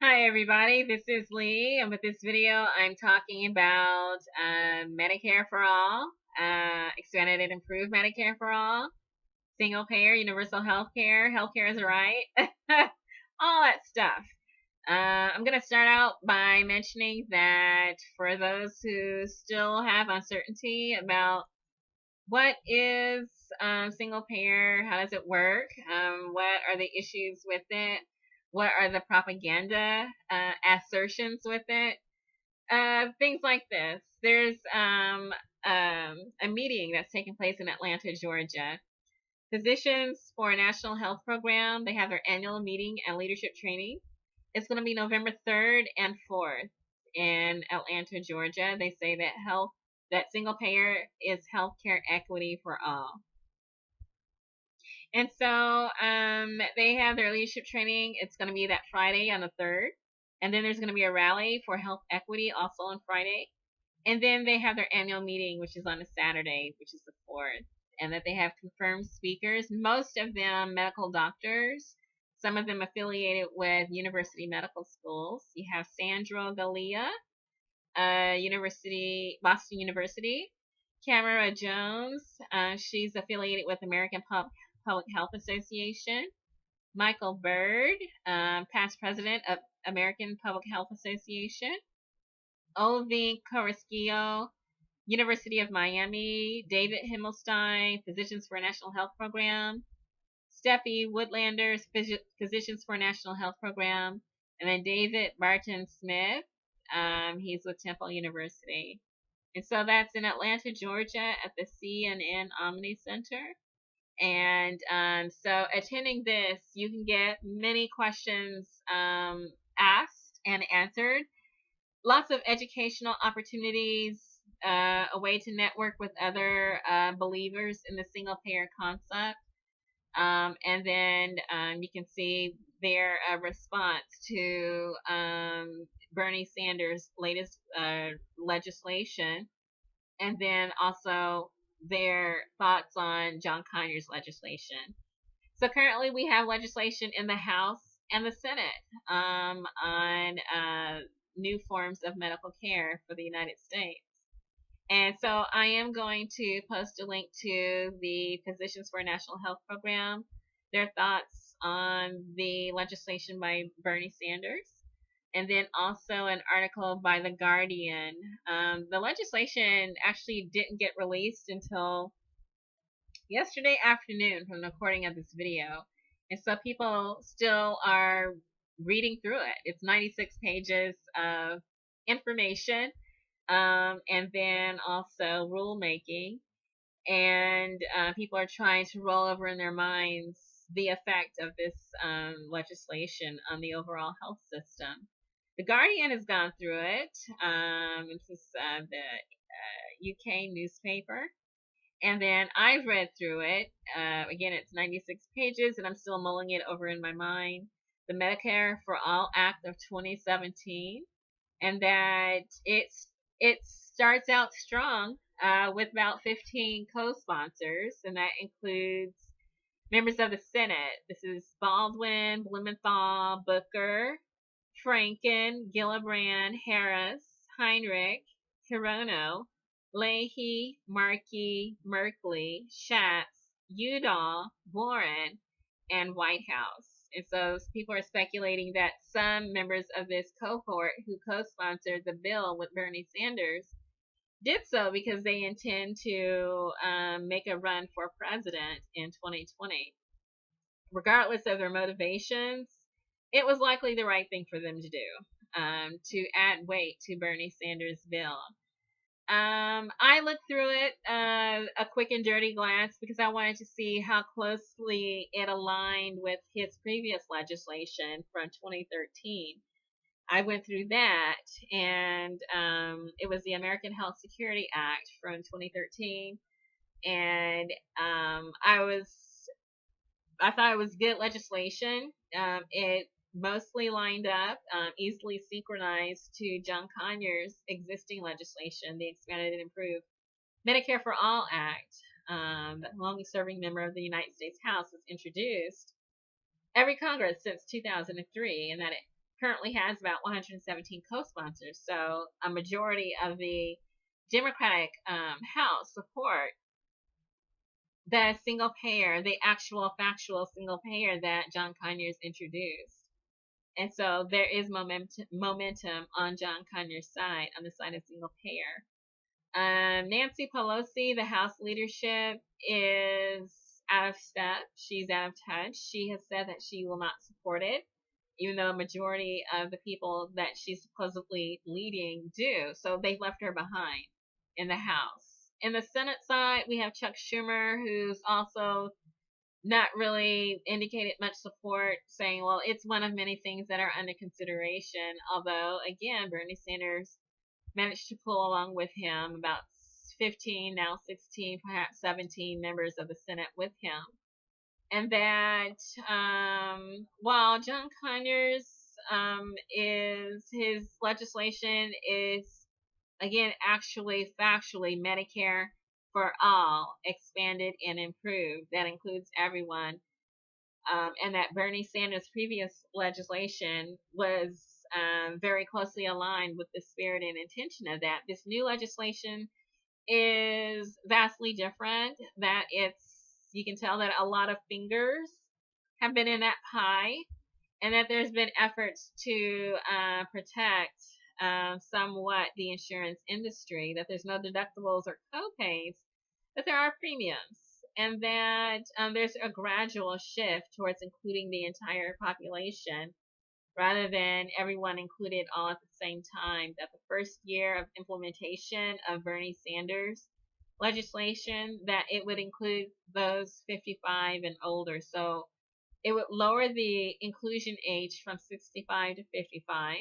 Hi everybody, this is Lee, and with this video I'm talking about Medicare for all, Expanded and Improved Medicare for all, single payer, universal health care, healthcare is a right, all that stuff. I'm going to start out by mentioning that for those who still have uncertainty about what is single payer, how does it work, what are the issues with it, what are the propaganda assertions with it, things like this. There's a meeting that's taking place in Atlanta, Georgia. Physicians for a National Health Program, they have their annual meeting and leadership training. It's going to be November 3rd and 4th in Atlanta, Georgia. They say that single payer is healthcare equity for all. And so they have their leadership training. It's going to be that Friday on the 3rd. And then there's going to be a rally for health equity also on Friday. And then they have their annual meeting, which is on a Saturday, which is the 4th. And that they have confirmed speakers, most of them medical doctors, some of them affiliated with university medical schools. You have Sandra Galea, Boston University. Camara Jones, she's affiliated with American Public Health Association. Michael Bird, past president of American Public Health Association. Olvi Carrasquillo, University of Miami. David Himmelstein, Physicians for a National Health Program. Steffi Woodlander, Physicians for a National Health Program. And then David Barton Smith, he's with Temple University. And so that's in Atlanta, Georgia at the CNN Omni Center. And so attending this, you can get many questions asked and answered. Lots of educational opportunities, a way to network with other believers in the single payer concept. And then you can see their response to Bernie Sanders' latest legislation, and then also their thoughts on John Conyers' legislation. So currently we have legislation in the House and the Senate on new forms of medical care for the United States. And so I am going to post a link to the Physicians for a National Health Program, their thoughts on the legislation by Bernie Sanders, and then also an article by The Guardian. The legislation actually didn't get released until yesterday afternoon from the recording of this video. And so people still are reading through it. It's 96 pages of information, and then also rulemaking. And people are trying to roll over in their minds the effect of this legislation on the overall health system. The Guardian has gone through it. This is the UK newspaper. And then I've read through it. Again, it's 96 pages, and I'm still mulling it over in my mind. The Medicare-for-all Act of 2017, and that it starts out strong with about 15 co-sponsors, and that includes members of the Senate. This is Baldwin, Blumenthal, Booker, Franken, Gillibrand, Harris, Heinrich, Hirono, Leahy, Markey, Merkley, Schatz, Udall, Warren, and Whitehouse. And so people are speculating that some members of this cohort who co-sponsored the bill with Bernie Sanders did so because they intend to make a run for president in 2020. Regardless of their motivations, it was likely the right thing for them to do, to add weight to Bernie Sanders' bill. I looked through it a quick and dirty glance because I wanted to see how closely it aligned with his previous legislation from 2013. I went through that, and it was the American Health Security Act from 2013, and I thought it was good legislation. It mostly lined up, easily synchronized to John Conyers' existing legislation, the Expanded and Improved Medicare for All Act. The longest-serving member of the United States House has introduced every Congress since 2003, and that currently has about 117 co-sponsors. So a majority of the Democratic House support the single payer, the actual factual single payer that John Conyers introduced. And so there is momentum on John Conyers' side, on the side of single payer. Nancy Pelosi, the House leadership, is out of step. She's out of touch. She has said that she will not support it, even though a majority of the people that she's supposedly leading do. So they've left her behind in the House. In the Senate side, we have Chuck Schumer, who's also not really indicated much support, saying, well, it's one of many things that are under consideration. Although, again, Bernie Sanders managed to pull along with him about 15, now 16, perhaps 17 members of the Senate with him. And that while John Conyers his legislation is, again, actually factually Medicare for all, expanded and improved. That includes everyone. And that Bernie Sanders' previous legislation was very closely aligned with the spirit and intention of that. This new legislation is vastly different. That you can tell that a lot of fingers have been in that pie, and that there's been efforts to protect somewhat the insurance industry, that there's no deductibles or co-pays, but there are premiums, and that there's a gradual shift towards including the entire population rather than everyone included all at the same time. That the first year of implementation of Bernie Sanders legislation, that it would include those 55 and older. So it would lower the inclusion age from 65 to 55.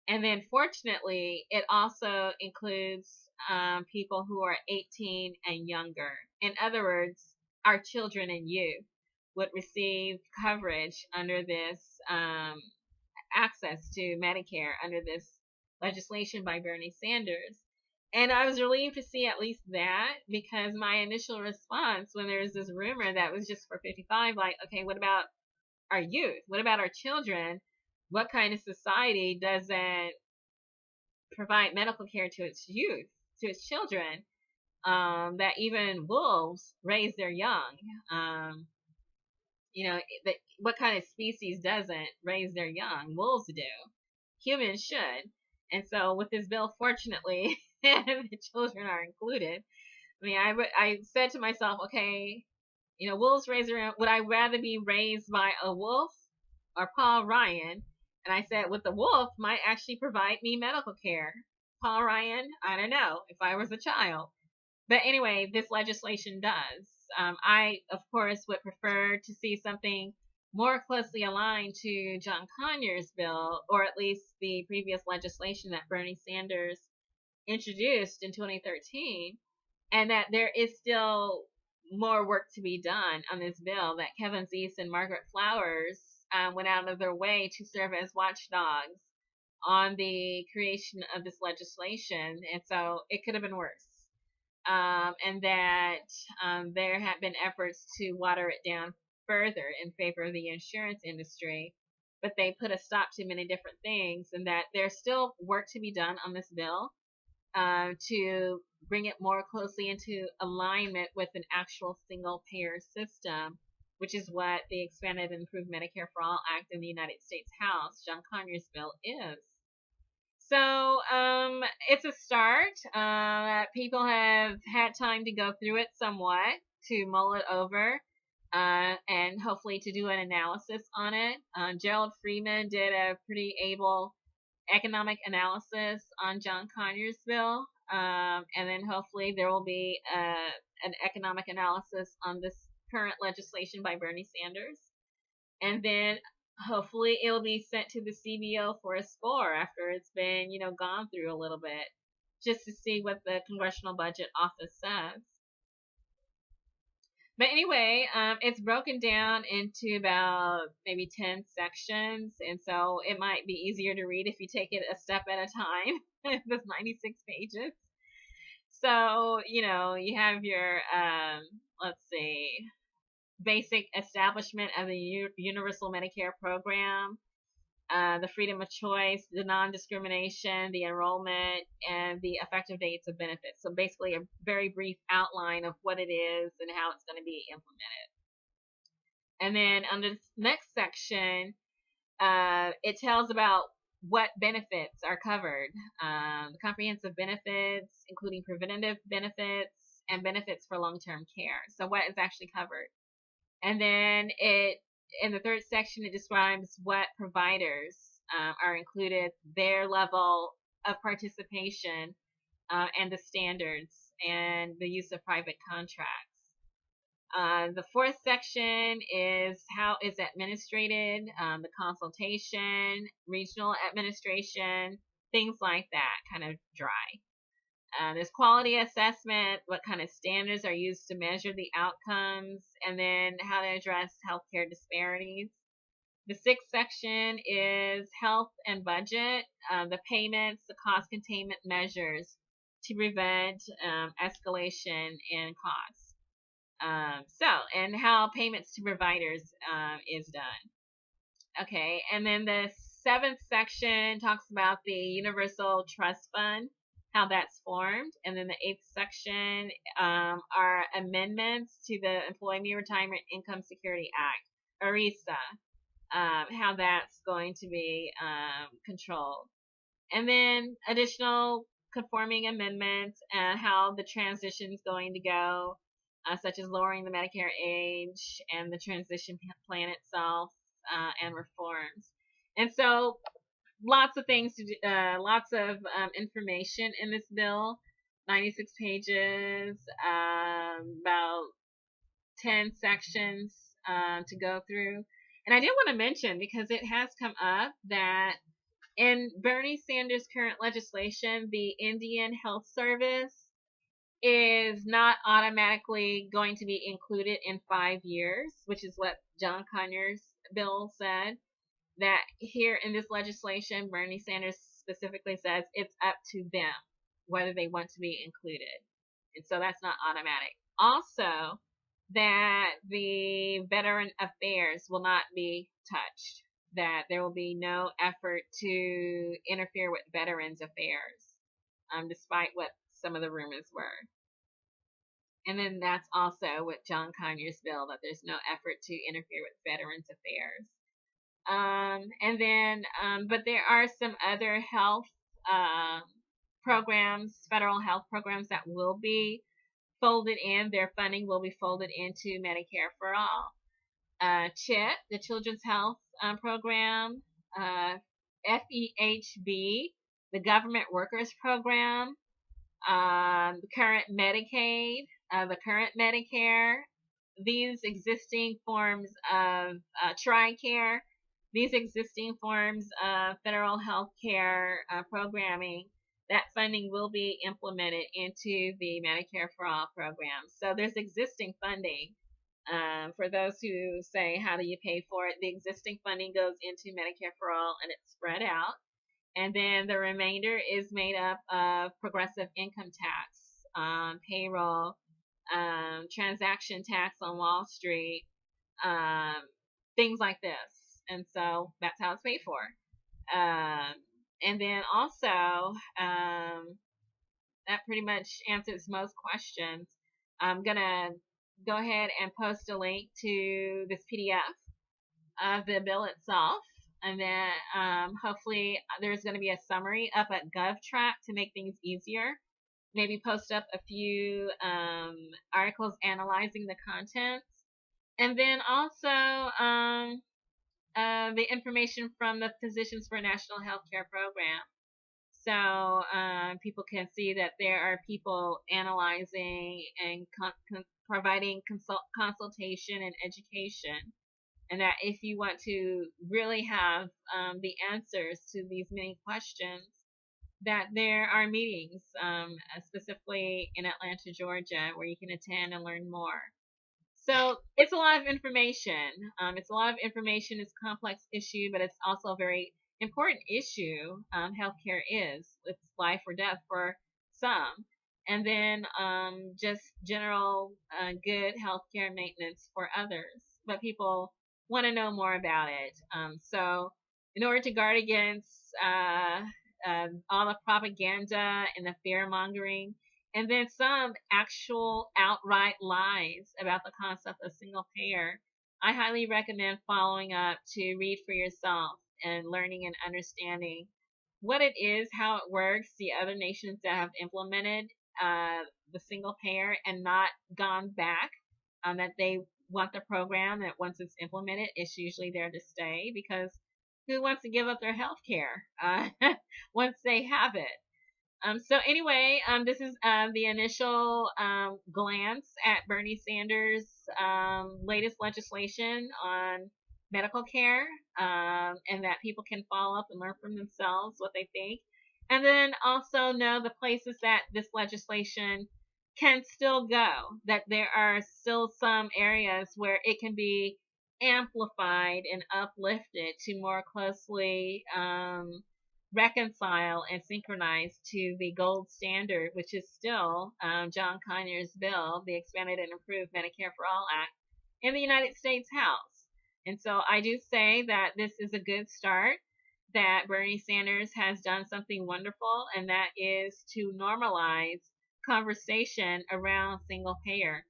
And then, fortunately, it also includes people who are 18 and younger. In other words, our children and youth would receive coverage under this access to Medicare under this legislation by Bernie Sanders. And I was relieved to see at least that, because my initial response when there was this rumor that was just for 55, like, okay, what about our youth? What about our children? What kind of society doesn't provide medical care to its youth, to its children? That even wolves raise their young. What kind of species doesn't raise their young? Wolves do. Humans should. And so with this bill, fortunately, the children are included. I mean, I said to myself, okay, wolves raise their young. Would I rather be raised by a wolf or Paul Ryan? And I said, with the wolf might actually provide me medical care. Paul Ryan, I don't know, if I was a child. But anyway, this legislation does. I, of course, would prefer to see something more closely aligned to John Conyers' bill, or at least the previous legislation that Bernie Sanders introduced in 2013, and that there is still more work to be done on this bill, that Kevin Zeese and Margaret Flowers went out of their way to serve as watchdogs on the creation of this legislation, and so it could have been worse. And that there have been efforts to water it down further in favor of the insurance industry, but they put a stop to many different things, and that there's still work to be done on this bill to bring it more closely into alignment with an actual single payer system, which is what the Expanded and Improved Medicare for All Act in the United States House, John Conyers' bill, is. So it's a start. People have had time to go through it somewhat, to mull it over, and hopefully to do an analysis on it. Gerald Freeman did a pretty able economic analysis on John Conyers' bill, and then hopefully there will be an economic analysis on this current legislation by Bernie Sanders, and then hopefully it'll be sent to the CBO for a score after it's been, gone through a little bit, just to see what the Congressional Budget Office says. But anyway, it's broken down into about maybe 10 sections, and so it might be easier to read if you take it a step at a time. There's 96 pages. So, you have your, let's see, basic establishment of the Universal Medicare program, the freedom of choice, the non-discrimination, the enrollment, and the effective dates of benefits. So basically, a very brief outline of what it is and how it's going to be implemented. And then on the next section, it tells about what benefits are covered, comprehensive benefits, including preventative benefits and benefits for long-term care. So what is actually covered. And then in the third section, it describes what providers are included, their level of participation, and the standards and the use of private contracts. The fourth section is how it's administrated, the consultation, regional administration, things like that, kind of dry. There's quality assessment, what kind of standards are used to measure the outcomes, and then how to address healthcare disparities. The sixth section is health and budget, the payments, the cost containment measures to prevent escalation in costs. And how payments to providers is done. Okay, and then the seventh section talks about the Universal Trust Fund, how that's formed. And then the eighth section are amendments to the Employee Retirement Income Security Act, ERISA, how that's going to be controlled. And then additional conforming amendments, how the transition is going to go, such as lowering the Medicare age and the transition plan itself, and reforms. And so lots of things, lots of information in this bill, 96 pages, about 10 sections to go through. And I did want to mention, because it has come up, that in Bernie Sanders' current legislation, the Indian Health Service is not automatically going to be included in 5 years, which is what John Conyers' bill said. That here in this legislation, Bernie Sanders specifically says it's up to them whether they want to be included. And so that's not automatic. Also, that the Veteran Affairs will not be touched, that there will be no effort to interfere with Veterans Affairs, despite what some of the rumors were. And then that's also with John Conyers' bill, that there's no effort to interfere with Veterans Affairs. And then, but there are some other health programs, federal health programs that will be folded in. Their funding will be folded into Medicare-for-all. CHIP, the Children's Health Program, FEHB, the Government Workers Program, the current Medicaid, the current Medicare, these existing forms of TRICARE, these existing forms of federal health care programming, that funding will be implemented into the Medicare-for-all program. So there's existing funding. For those who say, how do you pay for it? The existing funding goes into Medicare-for-all and it's spread out. And then the remainder is made up of progressive income tax, payroll, transaction tax on Wall Street, things like this. And so that's how it's paid for. And then also, that pretty much answers most questions. I'm going to go ahead and post a link to this PDF of the bill itself. And then hopefully there's going to be a summary up at GovTrack to make things easier. Maybe post up a few articles analyzing the contents. And then also the information from the Physicians for National Healthcare Program. So people can see that there are people analyzing and providing consultation and education. And that if you want to really have the answers to these many questions, that there are meetings, specifically in Atlanta, Georgia, where you can attend and learn more. So it's a lot of information. It's a lot of information. It's a complex issue, but it's also a very important issue. Healthcare is. It's life or death for some. And then just general good healthcare maintenance for others. But people want to know more about it. So in order to guard against all the propaganda and the fear mongering, and then some actual outright lies about the concept of single payer. I highly recommend following up to read for yourself and learning and understanding what it is, how it works, the other nations that have implemented uh, the single payer and not gone back, that they want the program that once it's implemented, it's usually there to stay because who wants to give up their health care once they have it? So anyway, this is the initial glance at Bernie Sanders' latest legislation on medical care, and that people can follow up and learn from themselves what they think, and then also know the places that this legislation can still go. That there are still some areas where it can be amplified and uplifted to more closely reconcile and synchronize to the gold standard, which is still John Conyers' bill, the Expanded and Improved Medicare-for-all Act, in the United States House. And so I do say that this is a good start, that Bernie Sanders has done something wonderful, and that is to normalize conversation around single payer.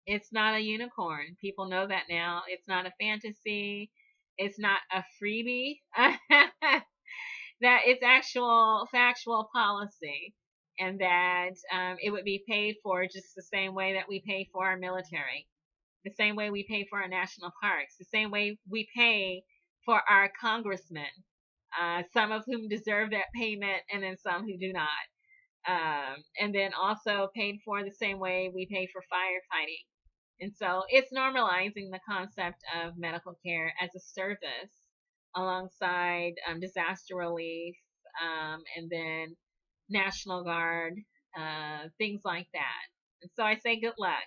It's not a unicorn. People know that now. It's not a fantasy. It's not a freebie. That it's actual factual policy, and that it would be paid for just the same way that we pay for our military, the same way we pay for our national parks, the same way we pay for our congressmen, some of whom deserve that payment and then some who do not. And then also paid for the same way we pay for firefighting. And so it's normalizing the concept of medical care as a service alongside disaster relief, and then National Guard, things like that. And so I say good luck.